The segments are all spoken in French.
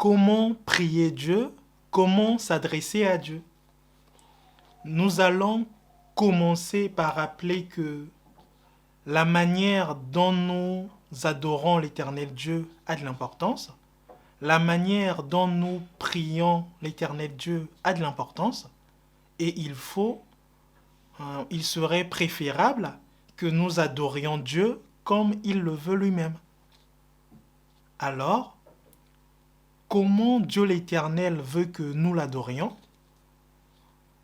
Comment prier Dieu? Comment s'adresser à Dieu? Nous allons commencer par rappeler que la manière dont nous adorons l'Éternel Dieu a de l'importance. La manière dont nous prions l'Éternel Dieu a de l'importance. Et il serait préférable que nous adorions Dieu comme il le veut lui-même. Alors, comment Dieu l'Éternel veut que nous l'adorions?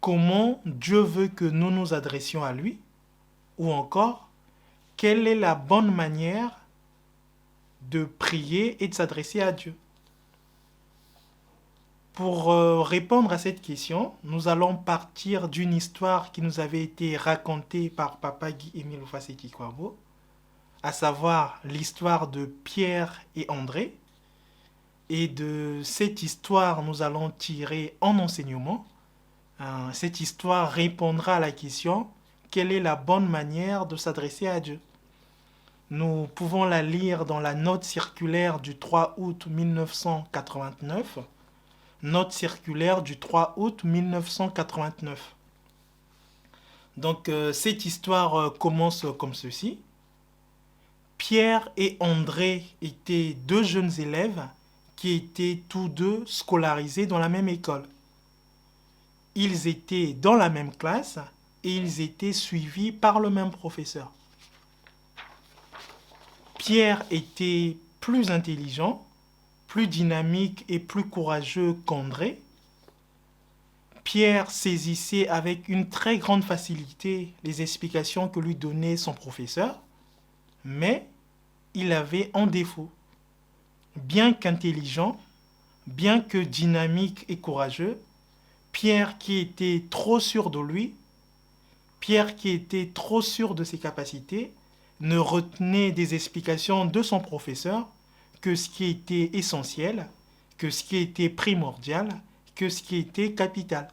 Comment Dieu veut que nous nous adressions à lui? Ou encore, quelle est la bonne manière de prier et de s'adresser à Dieu? Pour répondre à cette question, nous allons partir d'une histoire qui nous avait été racontée par Papa Guy-Émile Oufaseki-Kwabo, à savoir l'histoire de Pierre et André. Et de cette histoire, nous allons tirer un enseignement. Cette histoire répondra à la question: quelle est la bonne manière de s'adresser à Dieu? Nous pouvons la lire dans la note circulaire du 3 août 1989. Note circulaire du 3 août 1989. Donc, cette histoire commence comme ceci. Pierre et André étaient deux jeunes élèves qui étaient tous deux scolarisés dans la même école. Ils étaient dans la même classe et ils étaient suivis par le même professeur. Pierre était plus intelligent, plus dynamique et plus courageux qu'André. Pierre saisissait avec une très grande facilité les explications que lui donnait son professeur, mais il avait un défaut. Bien qu'intelligent, bien que dynamique et courageux, Pierre qui était trop sûr de lui, Pierre qui était trop sûr de ses capacités, ne retenait des explications de son professeur que ce qui était essentiel, que ce qui était primordial, que ce qui était capital.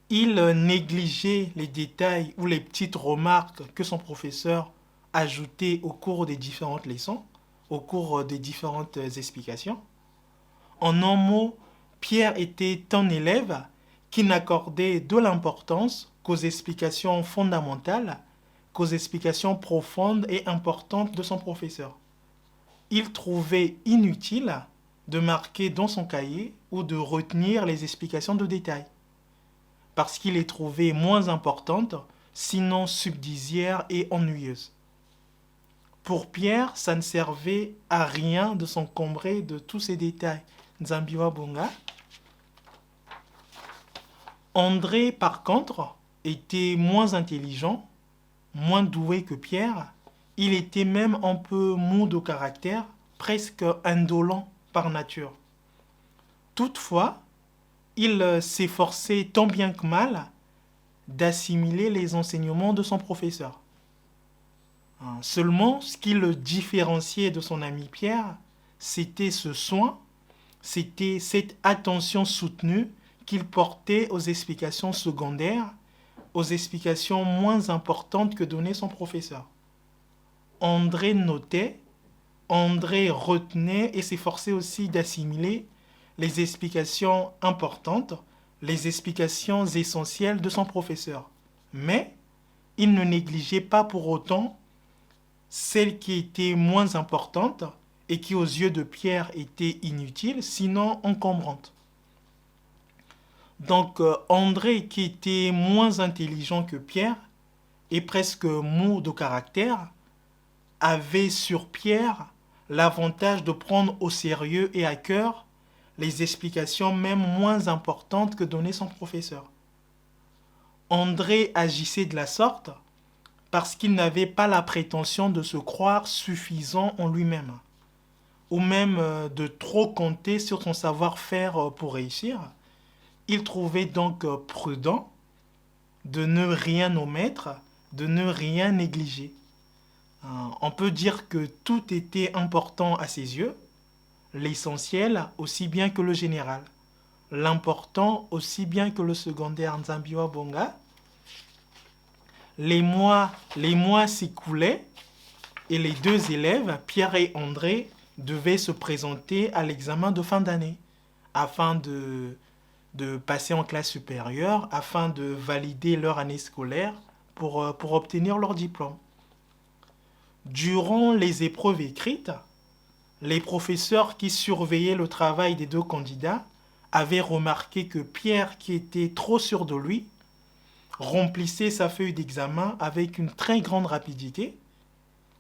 Il négligeait les détails ou les petites remarques que son professeur ajoutait au cours des différentes leçons, au cours des différentes explications. En un mot, Pierre était un élève qui n'accordait de l'importance qu'aux explications fondamentales, qu'aux explications profondes et importantes de son professeur. Il trouvait inutile de marquer dans son cahier ou de retenir les explications de détail, parce qu'il les trouvait moins importantes, sinon subsidiaires et ennuyeuses. Pour Pierre, ça ne servait à rien de s'encombrer de tous ces détails. Nzambiwa Bonga. André, par contre, était moins intelligent, moins doué que Pierre. Il était même un peu mou de caractère, presque indolent par nature. Toutefois, il s'efforçait tant bien que mal d'assimiler les enseignements de son professeur. Seulement, ce qui le différenciait de son ami Pierre, c'était ce soin, c'était cette attention soutenue qu'il portait aux explications secondaires, aux explications moins importantes que donnait son professeur. André notait, André retenait et s'efforçait aussi d'assimiler les explications importantes, les explications essentielles de son professeur. Mais il ne négligeait pas pour autant celles qui étaient moins importantes et qui aux yeux de Pierre étaient inutiles, sinon encombrantes. Donc André, qui était moins intelligent que Pierre et presque mou de caractère, avait sur Pierre l'avantage de prendre au sérieux et à cœur les explications même moins importantes que donnait son professeur. André agissait de la sorte parce qu'il n'avait pas la prétention de se croire suffisant en lui-même, ou même de trop compter sur son savoir-faire pour réussir. Il trouvait donc prudent de ne rien omettre, de ne rien négliger. On peut dire que tout était important à ses yeux, l'essentiel aussi bien que le général, l'important aussi bien que le secondaire. Nzambiwa Bonga. Les mois s'écoulaient et les deux élèves, Pierre et André, devaient se présenter à l'examen de fin d'année afin de passer en classe supérieure, afin de valider leur année scolaire pour obtenir leur diplôme. Durant les épreuves écrites, les professeurs qui surveillaient le travail des deux candidats avaient remarqué que Pierre, qui était trop sûr de lui, remplissait sa feuille d'examen avec une très grande rapidité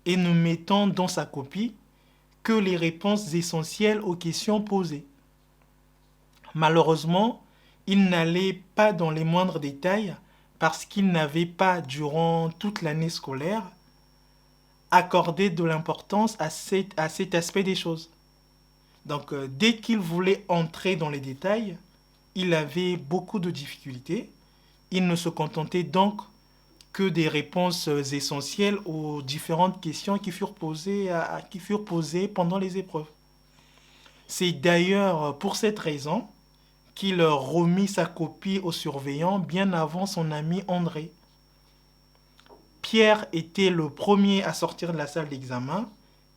et ne mettant dans sa copie que les réponses essentielles aux questions posées. Malheureusement, il n'allait pas dans les moindres détails parce qu'il n'avait pas, durant toute l'année scolaire, accordé de l'importance à cet aspect des choses. Donc, dès qu'il voulait entrer dans les détails, il avait beaucoup de difficultés. Il ne se contentait donc que des réponses essentielles aux différentes questions qui furent posées pendant les épreuves. C'est d'ailleurs pour cette raison qu'il remit sa copie au surveillant bien avant son ami André. Pierre était le premier à sortir de la salle d'examen.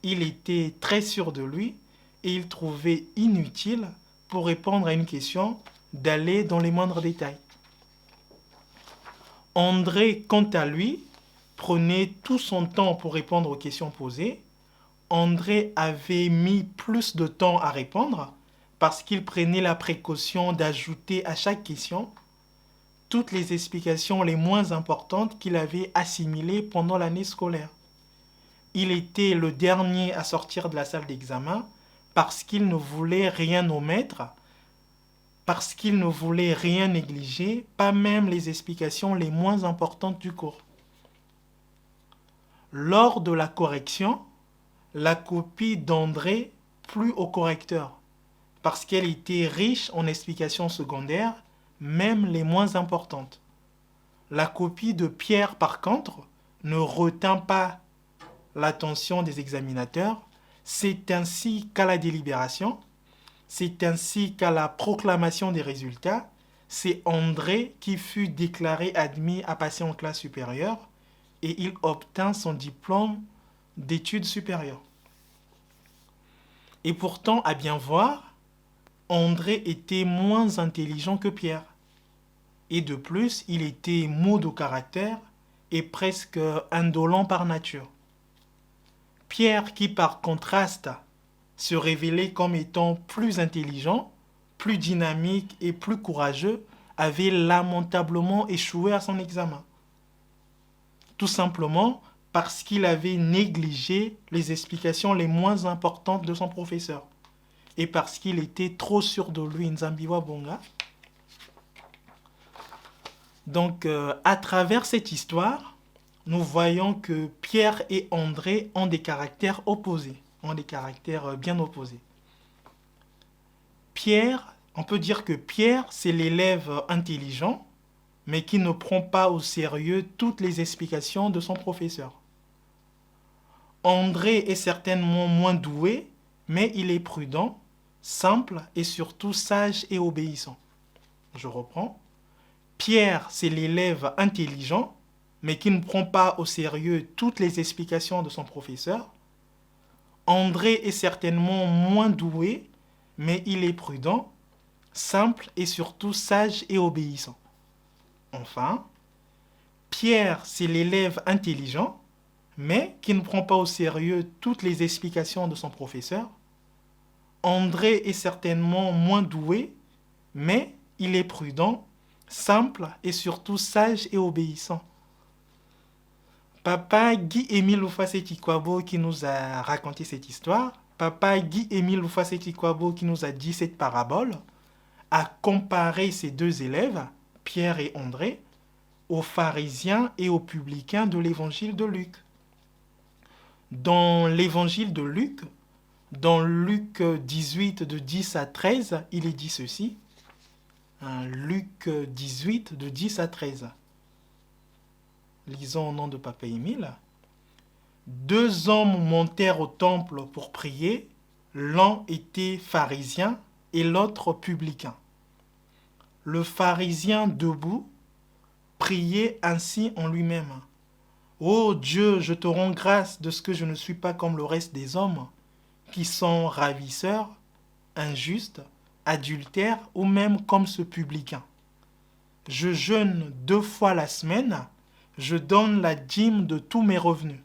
Il était très sûr de lui et il trouvait inutile, pour répondre à une question, d'aller dans les moindres détails. André, quant à lui, prenait tout son temps pour répondre aux questions posées. André avait mis plus de temps à répondre parce qu'il prenait la précaution d'ajouter à chaque question toutes les explications les moins importantes qu'il avait assimilées pendant l'année scolaire. Il était le dernier à sortir de la salle d'examen parce qu'il ne voulait rien omettre, parce qu'il ne voulait rien négliger, pas même les explications les moins importantes du cours. Lors de la correction, la copie d'André plut au correcteur, parce qu'elle était riche en explications secondaires, même les moins importantes. La copie de Pierre, par contre, ne retint pas l'attention des examinateurs. C'est ainsi qu'à la délibération, c'est ainsi qu'à la proclamation des résultats, c'est André qui fut déclaré admis à passer en classe supérieure et il obtint son diplôme d'études supérieures. Et pourtant, à bien voir, André était moins intelligent que Pierre. Et de plus, il était mou de caractère et presque indolent par nature. Pierre, qui par contraste se révélait comme étant plus intelligent, plus dynamique et plus courageux, avait lamentablement échoué à son examen. Tout simplement parce qu'il avait négligé les explications les moins importantes de son professeur et parce qu'il était trop sûr de lui, Nzambiwa Bonga. Donc, à travers cette histoire, nous voyons que Pierre et André ont des caractères opposés, ont des caractères bien opposés. Pierre, on peut dire que Pierre, c'est l'élève intelligent, mais qui ne prend pas au sérieux toutes les explications de son professeur. André est certainement moins doué, mais il est prudent, simple et surtout sage et obéissant. Je reprends. Pierre, c'est l'élève intelligent, mais qui ne prend pas au sérieux toutes les explications de son professeur. André est certainement moins doué, mais il est prudent, simple et surtout sage et obéissant. Enfin, Pierre, c'est l'élève intelligent, mais qui ne prend pas au sérieux toutes les explications de son professeur. André est certainement moins doué, mais il est prudent, simple et surtout sage et obéissant. Papa Guy-Émile Oufaseki-Kouabo qui nous a raconté cette histoire, Papa Guy-Émile Oufaseki-Kouabo qui nous a dit cette parabole, a comparé ces deux élèves, Pierre et André, aux pharisiens et aux publicains de l'évangile de Luc. Dans l'évangile de Luc, dans Luc 18 de 10 à 13, il est dit ceci. Luc 18 de 10 à 13. Lisons au nom de Papa Émile. 2 hommes montèrent au temple pour prier. L'un était pharisien et l'autre publicain. Le pharisien debout priait ainsi en lui-même. Ô Dieu, je te rends grâce de ce que je ne suis pas comme le reste des hommes, qui sont ravisseurs, injustes, adultères ou même comme ce publicain. Je jeûne 2 fois la semaine, je donne la dîme de tous mes revenus.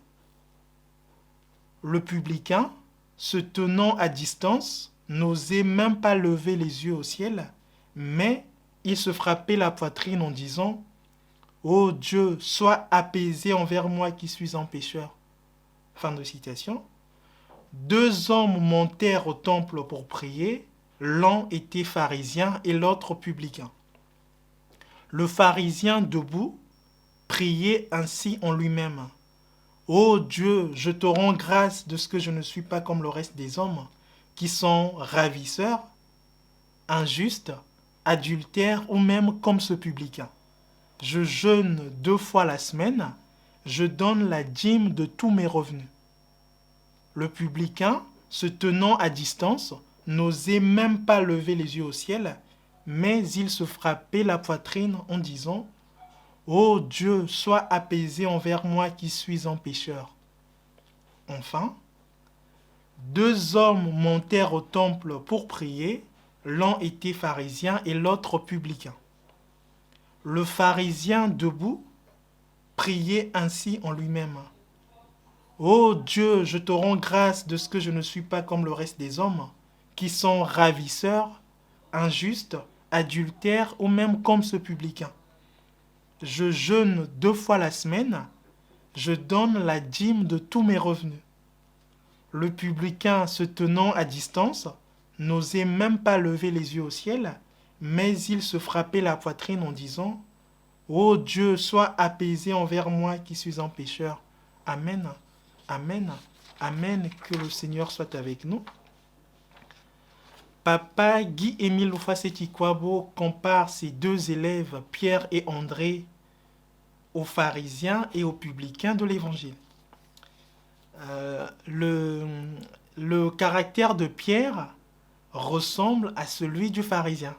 Le publicain, se tenant à distance, n'osait même pas lever les yeux au ciel, mais il se frappait la poitrine en disant « Ô Dieu, sois apaisé envers moi qui suis un pécheur. » Fin de citation. 2 hommes montèrent au temple pour prier, l'un était pharisien et l'autre publicain. Le pharisien debout priait ainsi en lui-même. Ô Dieu, je te rends grâce de ce que je ne suis pas comme le reste des hommes, qui sont ravisseurs, injustes, adultères ou même comme ce publicain. Je jeûne 2 fois la semaine, je donne la dîme de tous mes revenus. Le publicain, se tenant à distance, n'osait même pas lever les yeux au ciel, mais il se frappait la poitrine en disant « Ô Dieu, sois apaisé envers moi qui suis un pécheur. » Enfin, 2 hommes montèrent au temple pour prier, l'un était pharisien et l'autre publicain. Le pharisien debout priait ainsi en lui-même. Ô Dieu, je te rends grâce de ce que je ne suis pas comme le reste des hommes, qui sont ravisseurs, injustes, adultères ou même comme ce publicain. Je jeûne 2 fois la semaine, je donne la dîme de tous mes revenus. Le publicain, se tenant à distance, n'osait même pas lever les yeux au ciel, mais il se frappait la poitrine en disant « Ô Dieu, sois apaisé envers moi qui suis un pécheur. » Amen, amen, amen, que le Seigneur soit avec nous. Papa Guy-Émile Loufasséti-Kouabo compare ses 2 élèves, Pierre et André, aux pharisiens et aux publicains de l'Évangile. Le caractère de Pierre ressemble à celui du pharisien.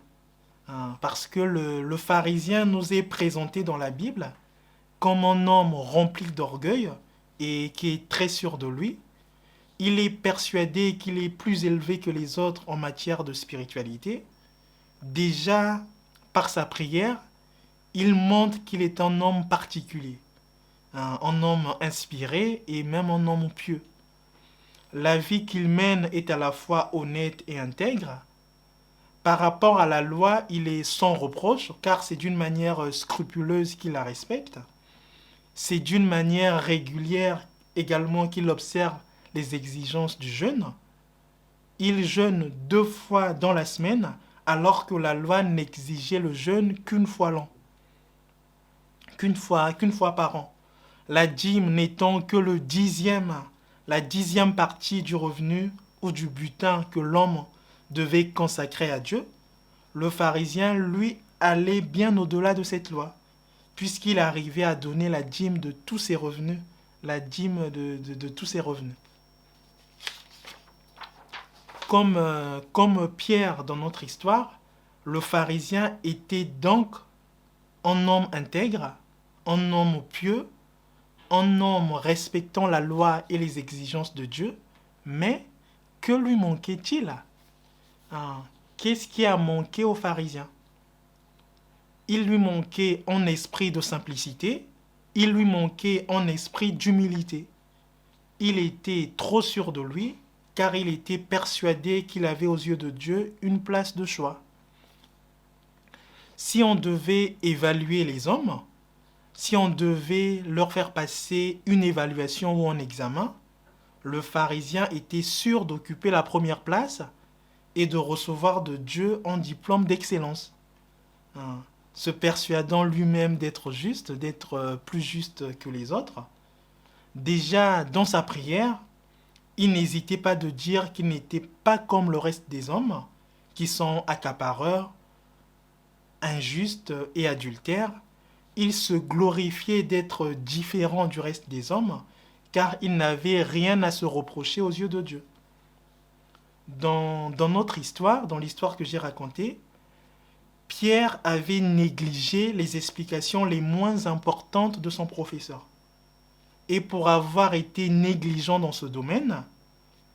Parce que le pharisien nous est présenté dans la Bible comme un homme rempli d'orgueil et qui est très sûr de lui. Il est persuadé qu'il est plus élevé que les autres en matière de spiritualité. Déjà, par sa prière, il montre qu'il est un homme particulier, un homme inspiré et même un homme pieux. La vie qu'il mène est à la fois honnête et intègre. Par rapport à la loi, il est sans reproche, car c'est d'une manière scrupuleuse qu'il la respecte. C'est d'une manière régulière également qu'il observe les exigences du jeûne. Il jeûne 2 fois dans la semaine, alors que la loi n'exigeait le jeûne qu'une fois l'an. Qu'une fois par an. La dîme n'étant que la 10e partie du revenu ou du butin que l'homme devait consacrer à Dieu, le pharisien, lui, allait bien au-delà de cette loi, puisqu'il arrivait à donner la dîme de tous ses revenus, la dîme de tous ses revenus. Comme Pierre dans notre histoire, le pharisien était donc un homme intègre, un homme pieux, un homme respectant la loi et les exigences de Dieu, mais que lui manquait-il? Qu'est-ce qui a manqué aux pharisiens? Il lui manquait un esprit de simplicité, il lui manquait un esprit d'humilité. Il était trop sûr de lui, car il était persuadé qu'il avait aux yeux de Dieu une place de choix. Si on devait évaluer les hommes, si on devait leur faire passer une évaluation ou un examen, le pharisien était sûr d'occuper la première place et de recevoir de Dieu un diplôme d'excellence. Se persuadant lui-même d'être juste, d'être plus juste que les autres. Déjà, dans sa prière, il n'hésitait pas de dire qu'il n'était pas comme le reste des hommes, qui sont accapareurs, injustes et adultères. Il se glorifiait d'être différent du reste des hommes, car il n'avait rien à se reprocher aux yeux de Dieu. Dans notre histoire, dans l'histoire que j'ai racontée, Pierre avait négligé les explications les moins importantes de son professeur. Et pour avoir été négligent dans ce domaine,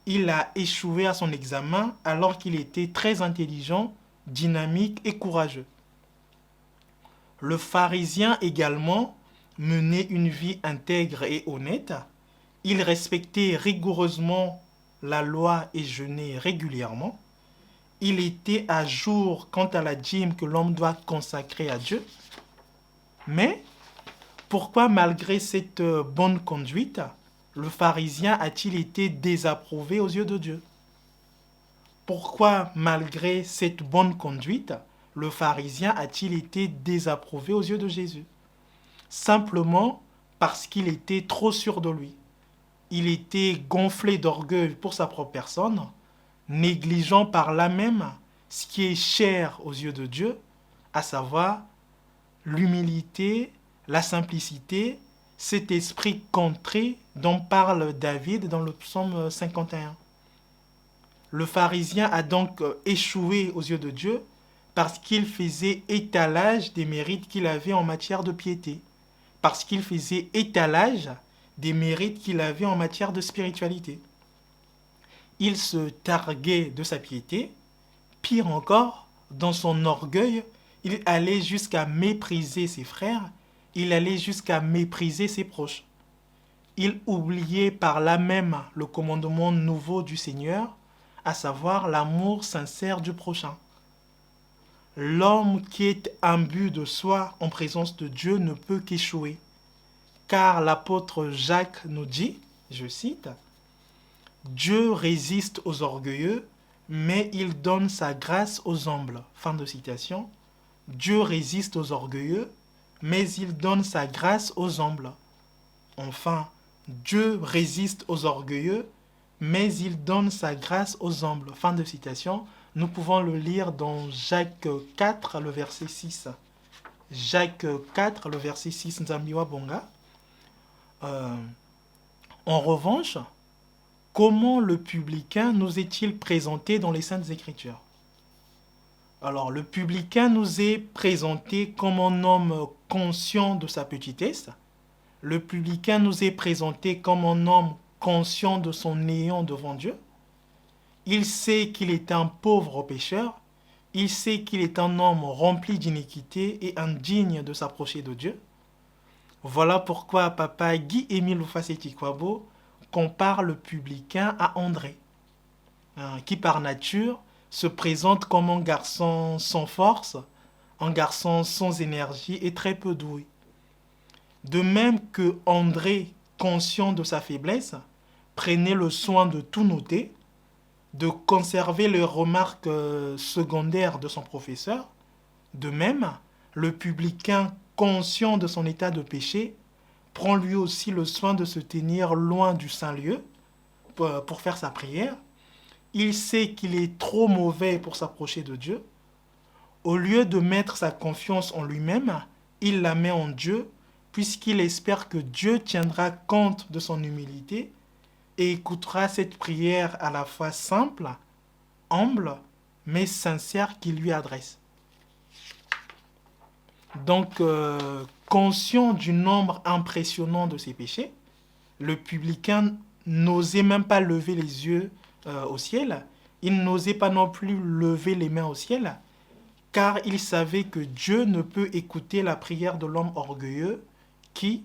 il a échoué à son examen alors qu'il était très intelligent, dynamique et courageux. Le pharisien également menait une vie intègre et honnête. Il respectait rigoureusement la loi et jeûnait régulièrement. Il était à jour quant à la dîme que l'homme doit consacrer à Dieu. Mais pourquoi, malgré cette bonne conduite, le pharisien a-t-il été désapprouvé aux yeux de Dieu? Pourquoi, malgré cette bonne conduite, le pharisien a-t-il été désapprouvé aux yeux de Jésus? Simplement parce qu'il était trop sûr de lui. Il était gonflé d'orgueil pour sa propre personne, négligeant par là même ce qui est cher aux yeux de Dieu, à savoir l'humilité, la simplicité, cet esprit contré dont parle David dans le psaume 51. Le pharisien a donc échoué aux yeux de Dieu parce qu'il faisait étalage des mérites qu'il avait en matière de piété, parce qu'il faisait étalage des mérites qu'il avait en matière de spiritualité. Il se targuait de sa piété, pire encore, dans son orgueil, il allait jusqu'à mépriser ses frères, il allait jusqu'à mépriser ses proches. Il oubliait par là même le commandement nouveau du Seigneur, à savoir l'amour sincère du prochain. L'homme qui est imbu de soi en présence de Dieu ne peut qu'échouer. Car l'apôtre Jacques nous dit, je cite, « Dieu résiste aux orgueilleux, mais il donne sa grâce aux humbles. » Fin de citation. Dieu résiste aux orgueilleux, mais il donne sa grâce aux humbles. Enfin, Dieu résiste aux orgueilleux, mais il donne sa grâce aux humbles. Fin de citation. Nous pouvons le lire dans Jacques 4, le verset 6. Jacques 4, le verset 6, Nzambiwa Bonga. En revanche, comment le publicain nous est-il présenté dans les Saintes Écritures? Alors, le publicain nous est présenté comme un homme conscient de sa petitesse. Le publicain nous est présenté comme un homme conscient de son néant devant Dieu. Il sait qu'il est un pauvre pécheur. Il sait qu'il est un homme rempli d'iniquité et indigne de s'approcher de Dieu. Voilà pourquoi papa Guy-Émile Oufaseki-Kwabo compare le publicain à André, qui par nature se présente comme un garçon sans force, un garçon sans énergie et très peu doué. De même que André, conscient de sa faiblesse, prenait le soin de tout noter, de conserver les remarques secondaires de son professeur, de même, le publicain, conscient de son état de péché, prend lui aussi le soin de se tenir loin du Saint-Lieu pour faire sa prière. Il sait qu'il est trop mauvais pour s'approcher de Dieu. Au lieu de mettre sa confiance en lui-même, il la met en Dieu, puisqu'il espère que Dieu tiendra compte de son humilité et écoutera cette prière à la fois simple, humble, mais sincère qu'il lui adresse. Donc, conscient du nombre impressionnant de ses péchés, le publicain n'osait même pas lever les yeux au ciel. Il n'osait pas non plus lever les mains au ciel, car il savait que Dieu ne peut écouter la prière de l'homme orgueilleux qui,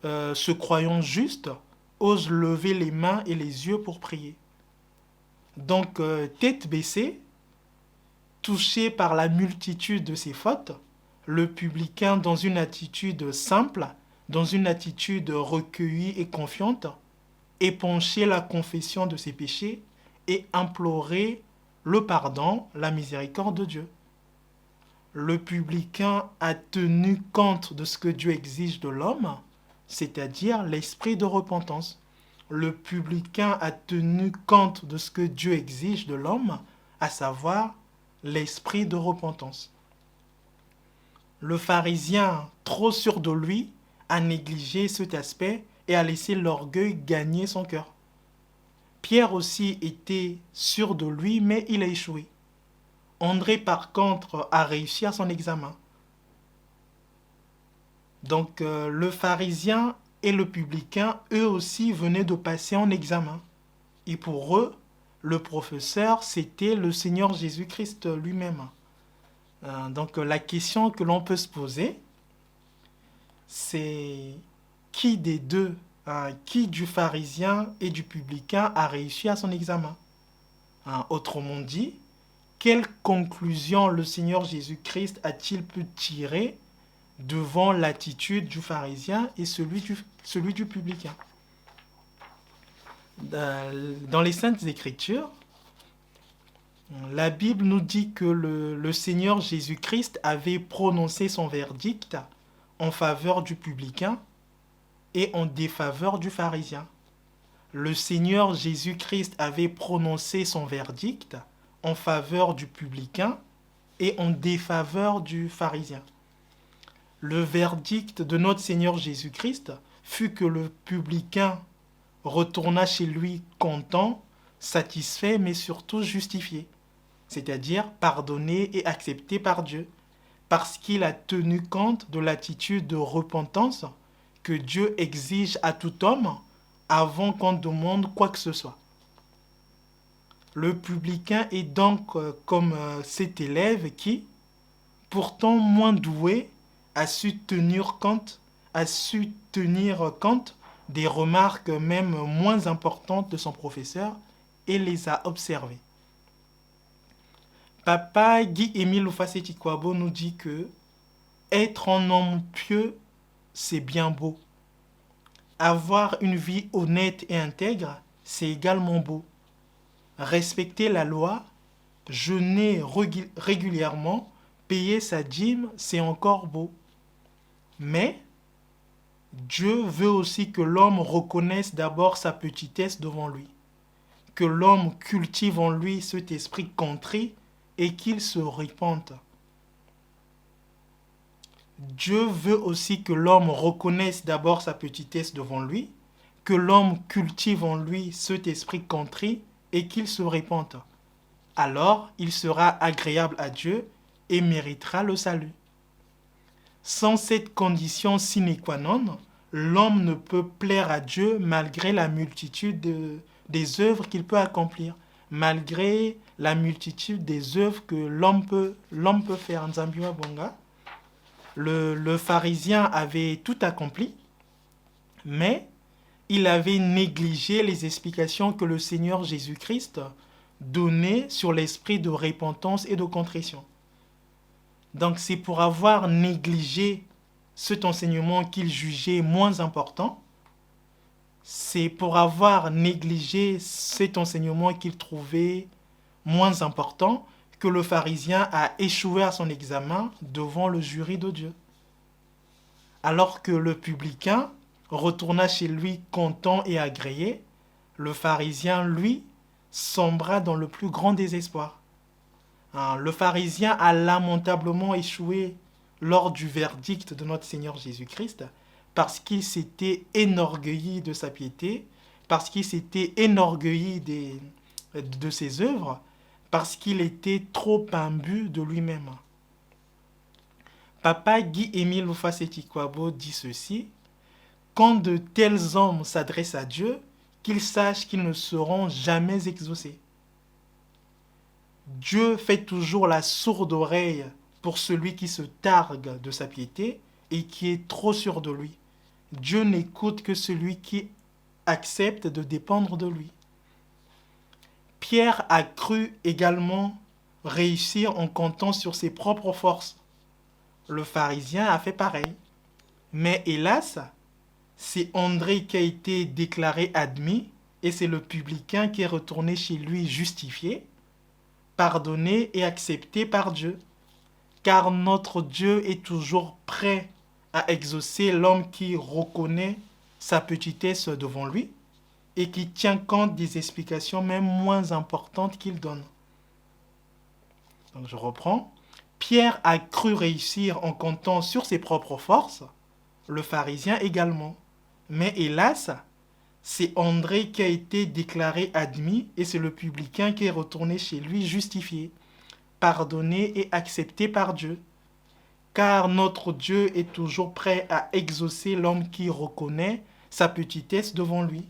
se croyant juste, ose lever les mains et les yeux pour prier. Donc, tête baissée, touché par la multitude de ses fautes, le publicain, dans une attitude simple, dans une attitude recueillie et confiante, épanchait la confession de ses péchés et implorait le pardon, la miséricorde de Dieu. Le publicain a tenu compte de ce que Dieu exige de l'homme, c'est-à-dire l'esprit de repentance. Le publicain a tenu compte de ce que Dieu exige de l'homme, à savoir l'esprit de repentance. Le pharisien, trop sûr de lui, a négligé cet aspect et a laissé l'orgueil gagner son cœur. Pierre aussi était sûr de lui, mais il a échoué. André, par contre, a réussi à son examen. Donc, le pharisien et le publicain, eux aussi, venaient de passer en examen. Et pour eux, le professeur, c'était le Seigneur Jésus-Christ lui-même. Donc la question que l'on peut se poser, c'est qui des deux, qui du pharisien et du publicain a réussi à son examen? Autrement dit, quelle conclusion le Seigneur Jésus-Christ a-t-il pu tirer devant l'attitude du pharisien et celui du publicain? Dans les Saintes Écritures, la Bible nous dit que le Seigneur Jésus-Christ avait prononcé son verdict en faveur du publicain et en défaveur du pharisien. Le Seigneur Jésus-Christ avait prononcé son verdict en faveur du publicain et en défaveur du pharisien. Le verdict de notre Seigneur Jésus-Christ fut que le publicain retourna chez lui content, satisfait, mais surtout justifié, c'est-à-dire pardonné et accepté par Dieu, parce qu'il a tenu compte de l'attitude de repentance que Dieu exige à tout homme avant qu'on demande quoi que ce soit. Le publicain est donc comme cet élève qui, pourtant moins doué, a su tenir compte des remarques même moins importantes de son professeur et les a observées. Papa Guy-Émile Houphouët-Boigny nous dit que être un homme pieux, c'est bien beau. Avoir une vie honnête et intègre, c'est également beau. Respecter la loi, jeûner régulièrement, payer sa dîme, c'est encore beau. Mais Dieu veut aussi que l'homme reconnaisse d'abord sa petitesse devant lui, que l'homme cultive en lui cet esprit contrit et qu'il se repente. Dieu veut aussi que l'homme reconnaisse d'abord sa petitesse devant lui, que l'homme cultive en lui cet esprit contrit et qu'il se repente. Alors, il sera agréable à Dieu et méritera le salut. Sans cette condition sine qua non, l'homme ne peut plaire à Dieu malgré la multitude des œuvres qu'il peut accomplir, malgré la multitude des œuvres que l'homme peut faire. Nzambiwa Bonga. Le pharisien avait tout accompli, mais il avait négligé les explications que le Seigneur Jésus-Christ donnait sur l'esprit de repentance et de contrition. Donc c'est pour avoir négligé cet enseignement qu'il jugeait moins important, c'est pour avoir négligé cet enseignement qu'il trouvait moins important que le pharisien a échoué à son examen devant le jury de Dieu. Alors que le publicain retourna chez lui content et agréé, le pharisien, lui, sombra dans le plus grand désespoir. Le pharisien a lamentablement échoué lors du verdict de notre Seigneur Jésus-Christ parce qu'il s'était enorgueilli de sa piété, parce qu'il s'était enorgueilli de ses œuvres, parce qu'il était trop imbu de lui-même. Papa Guy-Émile Houphouët-Boigny dit ceci: quand de tels hommes s'adressent à Dieu, qu'ils sachent qu'ils ne seront jamais exaucés. Dieu fait toujours la sourde oreille pour celui qui se targue de sa piété et qui est trop sûr de lui. Dieu n'écoute que celui qui accepte de dépendre de lui. Pierre a cru également réussir en comptant sur ses propres forces. Le pharisien a fait pareil. Mais hélas, c'est André qui a été déclaré admis et c'est le publicain qui est retourné chez lui justifié, pardonné et accepté par Dieu. Car notre Dieu est toujours prêt à exaucer l'homme qui reconnaît sa petitesse devant lui et qui tient compte des explications même moins importantes qu'il donne. Donc je reprends. Pierre a cru réussir en comptant sur ses propres forces, le pharisien également. Mais hélas, c'est André qui a été déclaré admis et c'est le publicain qui est retourné chez lui justifié, pardonné et accepté par Dieu. Car notre Dieu est toujours prêt à exaucer l'homme qui reconnaît sa petitesse devant lui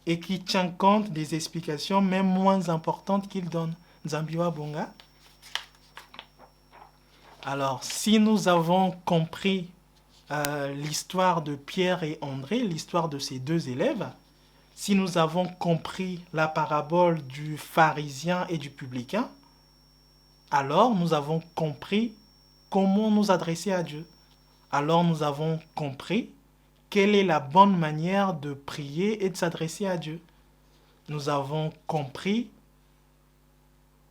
et qui tient compte des explications même moins importantes qu'il donne. Nzambiwa Bonga. Alors, si nous avons compris l'histoire de Pierre et André, l'histoire de ces deux élèves, si nous avons compris la parabole du pharisien et du publicain, alors nous avons compris comment nous adresser à Dieu. Alors nous avons compris quelle est la bonne manière de prier et de s'adresser à Dieu. Nous avons compris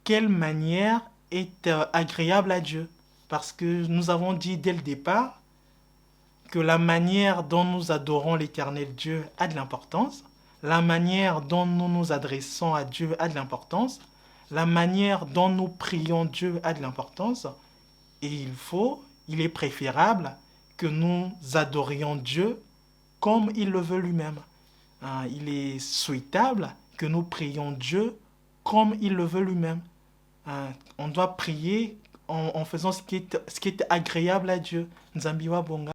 quelle manière est agréable à Dieu. Parce que nous avons dit dès le départ que la manière dont nous adorons l'Éternel Dieu a de l'importance, la manière dont nous nous adressons à Dieu a de l'importance, la manière dont nous prions Dieu a de l'importance, et il est préférable que nous adorions Dieu comme il le veut lui-même. Il est souhaitable que nous prions Dieu comme il le veut lui-même. On doit prier en faisant ce qui est agréable à Dieu. Nzambiwa Bonga.